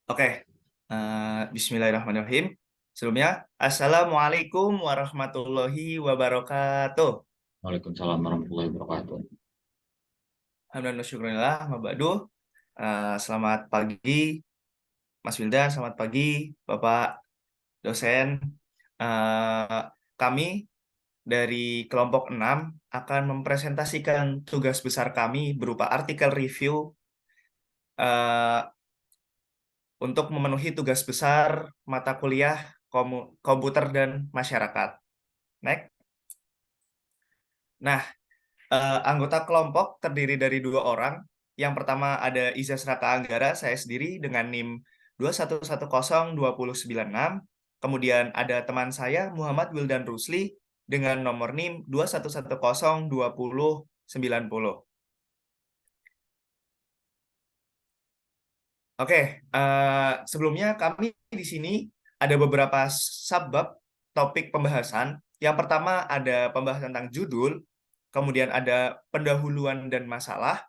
Oke, Bismillahirrahmanirrahim. Sebelumnya, Assalamualaikum warahmatullahi wabarakatuh. Waalaikumsalam warahmatullahi wabarakatuh. Alhamdulillah, syukurillah, mabadu. Selamat pagi, Mas Wildan. Selamat pagi, Bapak dosen. Eh, Kami dari kelompok 6 akan mempresentasikan tugas besar kami berupa artikel review eh, untuk memenuhi tugas besar mata kuliah komputer dan masyarakat. Next. Nah, anggota kelompok terdiri dari dua orang. Yang pertama ada Izas Raka Anggara, saya sendiri dengan NIM 2110296. Kemudian ada teman saya Muhammad Wildan Rusli dengan nomor NIM 211020090. Oke, sebelumnya kami di sini ada beberapa subbab topik pembahasan. Yang pertama ada pembahasan tentang judul, kemudian ada pendahuluan dan masalah,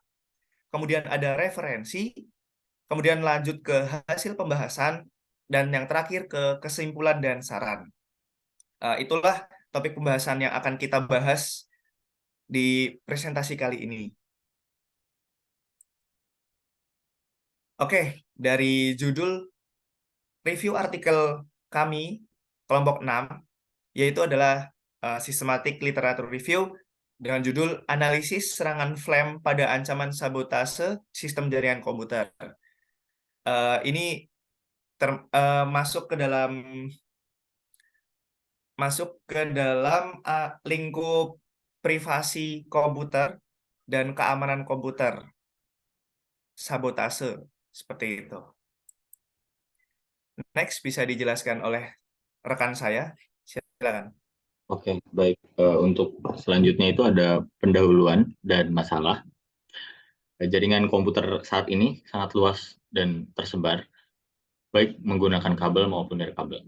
kemudian ada referensi, kemudian lanjut ke hasil pembahasan, dan yang terakhir ke kesimpulan dan saran. Itulah topik pembahasan yang akan kita bahas di presentasi kali ini. Oke, dari judul review artikel kami, kelompok 6, yaitu adalah Systematic Literature Review dengan judul Analisis Serangan Flame pada Ancaman Sabotase Sistem Jaringan Komputer. Ini masuk ke dalam lingkup privasi komputer dan keamanan komputer, sabotase seperti itu. Next bisa dijelaskan oleh rekan saya, silakan. Oke, baik. Untuk selanjutnya itu ada pendahuluan dan masalah. Jaringan komputer saat ini sangat luas dan tersebar, baik menggunakan kabel maupun dari kabel.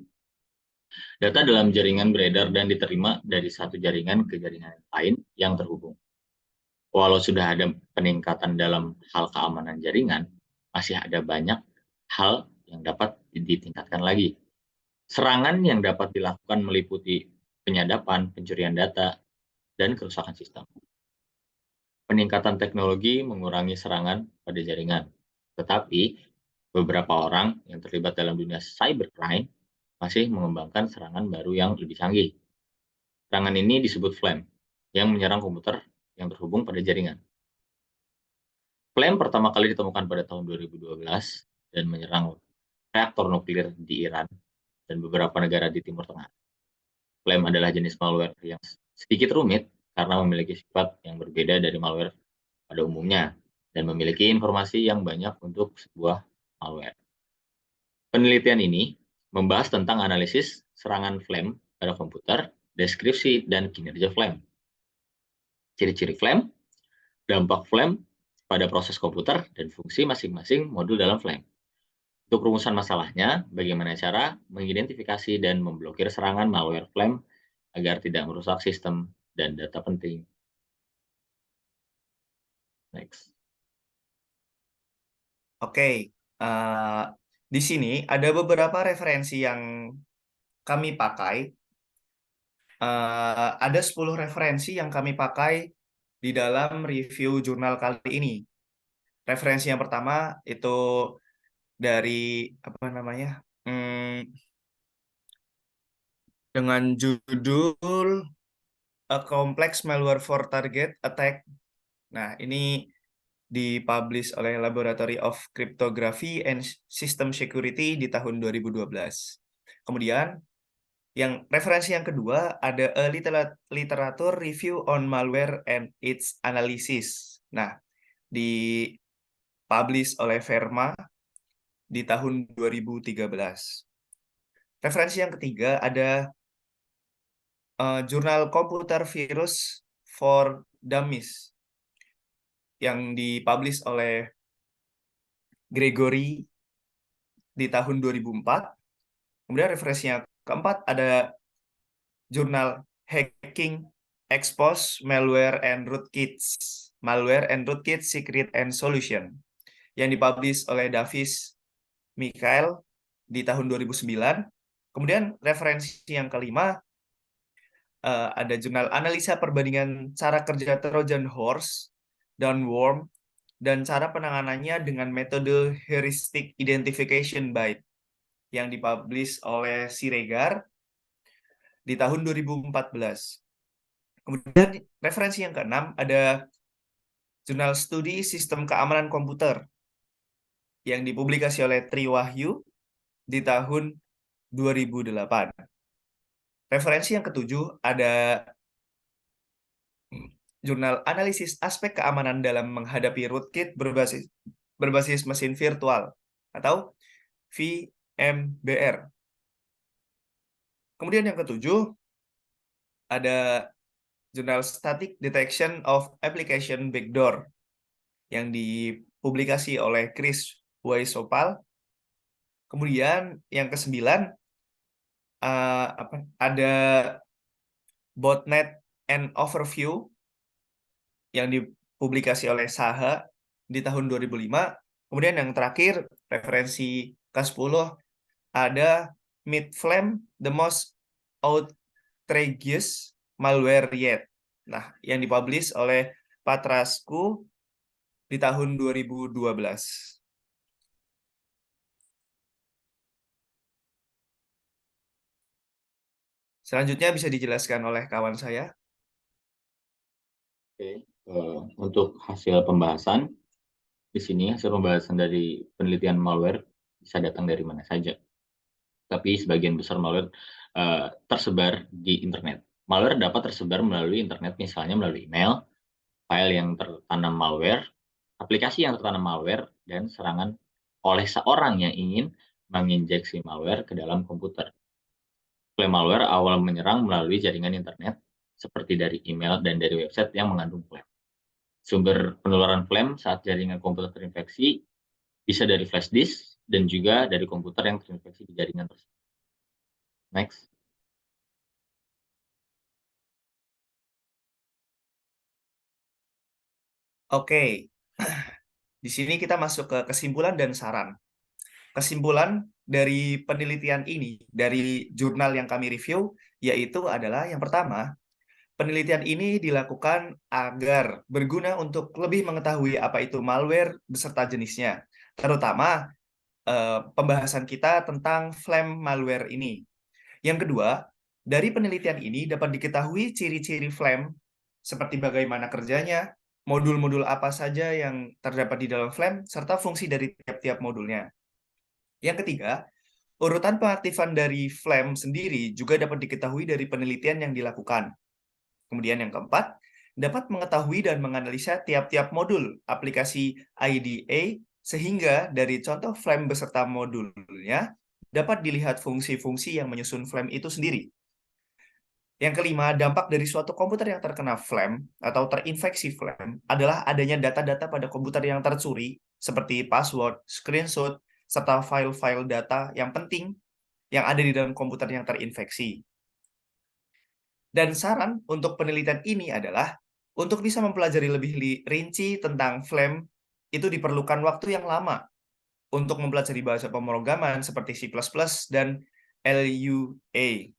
Data dalam jaringan beredar dan diterima dari satu jaringan ke jaringan lain yang terhubung. Walau sudah ada peningkatan dalam hal keamanan jaringan, masih ada banyak hal yang dapat ditingkatkan lagi. Serangan yang dapat dilakukan meliputi penyadapan, pencurian data, dan kerusakan sistem. Peningkatan teknologi mengurangi serangan pada jaringan. Tetapi, beberapa orang yang terlibat dalam dunia cybercrime masih mengembangkan serangan baru yang lebih canggih. Serangan ini disebut flame, yang menyerang komputer yang terhubung pada jaringan. Flame pertama kali ditemukan pada tahun 2012 dan menyerang reaktor nuklir di Iran dan beberapa negara di Timur Tengah. Flame adalah jenis malware yang sedikit rumit karena memiliki sifat yang berbeda dari malware pada umumnya dan memiliki informasi yang banyak untuk sebuah malware. Penelitian ini membahas tentang analisis serangan flame pada komputer, deskripsi dan kinerja flame. Ciri-ciri flame, dampak flame pada proses komputer, dan fungsi masing-masing modul dalam flame. Untuk rumusan masalahnya, bagaimana cara mengidentifikasi dan memblokir serangan malware flame agar tidak merusak sistem dan data penting. Next. Oke, eh, di sini ada beberapa referensi yang kami pakai. Ada 10 referensi yang kami pakai di dalam review jurnal kali ini. Referensi yang pertama itu dari apa namanya? Dengan judul A Complex Malware for Target Attack. Nah, ini dipublish oleh Laboratory of Cryptography and System Security di tahun 2012. Kemudian, yang referensi yang kedua ada A Literature Review on Malware and its Analysis. Nah, dipublish oleh Verma di tahun 2013. Referensi yang ketiga ada Jurnal Computer Virus for Dummies yang dipublish oleh Gregory di tahun 2004. Kemudian referensinya keempat ada jurnal Hacking Expose Malware and Rootkits, Malware and Rootkits Secret and Solution yang dipublish oleh Davis Mikhail di tahun 2009. Kemudian referensi yang kelima ada jurnal analisa perbandingan cara kerja Trojan Horse dan Worm dan cara penanganannya dengan metode heuristic identification byte yang dipublish oleh Siregar di tahun 2014. Kemudian referensi yang keenam ada jurnal studi sistem keamanan komputer yang dipublikasi oleh Triwahyu di tahun 2008. Referensi yang ketujuh ada jurnal analisis aspek keamanan dalam menghadapi rootkit berbasis mesin virtual atau VMBR. Kemudian yang ketujuh ada jurnal Static Detection of Application Backdoor yang dipublikasi oleh Chris Weisopal. Kemudian yang kesembilan ada Botnet and Overview yang dipublikasi oleh Saha di tahun 2005. Kemudian yang terakhir, referensi ke-10 ada Midflame, the most outrageous malware yet. Nah, yang dipublish oleh Patrasku di tahun 2012. Selanjutnya bisa dijelaskan oleh kawan saya. Oke, untuk hasil pembahasan, di sini hasil pembahasan dari penelitian malware bisa datang dari mana saja. Tapi sebagian besar malware tersebar di internet. Malware dapat tersebar melalui internet, misalnya melalui email, file yang tertanam malware, aplikasi yang tertanam malware, dan serangan oleh seorang yang ingin menginjeksi malware ke dalam komputer. Klaim malware awal menyerang melalui jaringan internet, seperti dari email dan dari website yang mengandung klaim. Sumber penularan klaim saat jaringan komputer terinfeksi bisa dari flash disk dan juga dari komputer yang terinfeksi di jaringan tersebut. Next. Oke, di sini kita masuk ke kesimpulan dan saran. Kesimpulan dari penelitian ini, dari jurnal yang kami review, yaitu adalah yang pertama, penelitian ini dilakukan agar berguna untuk lebih mengetahui apa itu malware beserta jenisnya, terutama pembahasan kita tentang Flame malware ini. Yang kedua, dari penelitian ini dapat diketahui ciri-ciri Flame, seperti bagaimana kerjanya, modul-modul apa saja yang terdapat di dalam Flame, serta fungsi dari tiap-tiap modulnya. Yang ketiga, urutan pengaktifan dari Flame sendiri juga dapat diketahui dari penelitian yang dilakukan. Kemudian yang keempat, dapat mengetahui dan menganalisa tiap-tiap modul aplikasi IDA sehingga dari contoh Flame beserta modulnya dapat dilihat fungsi-fungsi yang menyusun Flame itu sendiri. Yang kelima, dampak dari suatu komputer yang terkena Flame atau terinfeksi Flame adalah adanya data-data pada komputer yang tercuri seperti password, screenshot, serta file-file data yang penting yang ada di dalam komputer yang terinfeksi. Dan saran untuk penelitian ini adalah untuk bisa mempelajari lebih rinci tentang Flame, itu diperlukan waktu yang lama untuk mempelajari bahasa pemrograman seperti C++ dan LUA.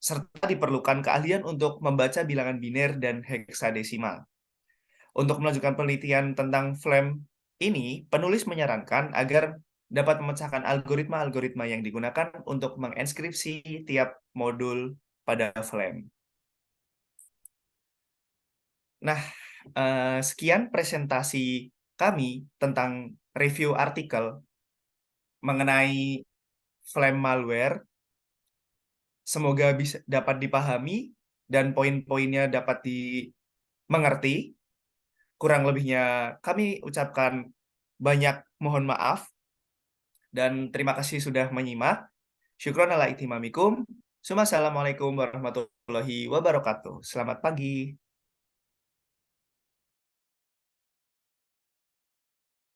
Serta diperlukan keahlian untuk membaca bilangan biner dan heksadesimal. Untuk melanjutkan penelitian tentang Flame ini, penulis menyarankan agar dapat memecahkan algoritma-algoritma yang digunakan untuk menginskripsi tiap modul pada Flame. Nah, sekian presentasi kami tentang review artikel mengenai Flame malware. Semoga bisa dapat dipahami dan poin-poinnya dapat dimengerti. Kurang lebihnya kami ucapkan banyak mohon maaf dan terima kasih sudah menyimak. Syukron ala itimamikum. Assalamualaikum warahmatullahi wabarakatuh. Selamat pagi.